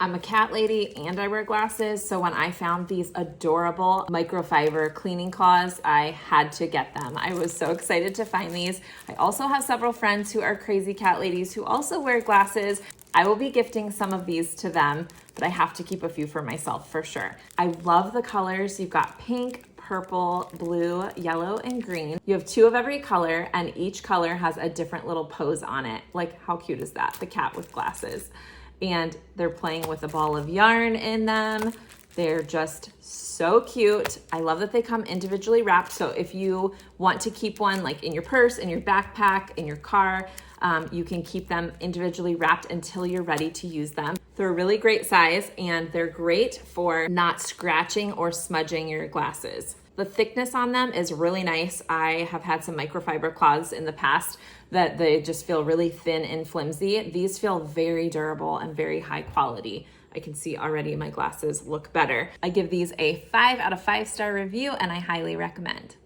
I'm a cat lady and I wear glasses, so when I found these adorable microfiber cleaning cloths, I had to get them. I was so excited to find these. I also have several friends who are crazy cat ladies who also wear glasses. I will be gifting some of these to them, but I have to keep a few for myself for sure. I love the colors. You've got pink, purple, blue, yellow, and green. You have 2 of every color, and each color has a different little pose on it. Like, how cute is that? The cat with glasses. And they're playing with a ball of yarn in them. They're just so cute. I love that they come individually wrapped. So if you want to keep one like in your purse, in your backpack, in your car, you can keep them individually wrapped until you're ready to use them. They're a really great size and they're great for not scratching or smudging your glasses. The thickness on them is really nice. I have had some microfiber cloths in the past that they just feel really thin and flimsy. These feel very durable and very high quality. I can see already my glasses look better. I give these a 5 out of 5 star review and I highly recommend.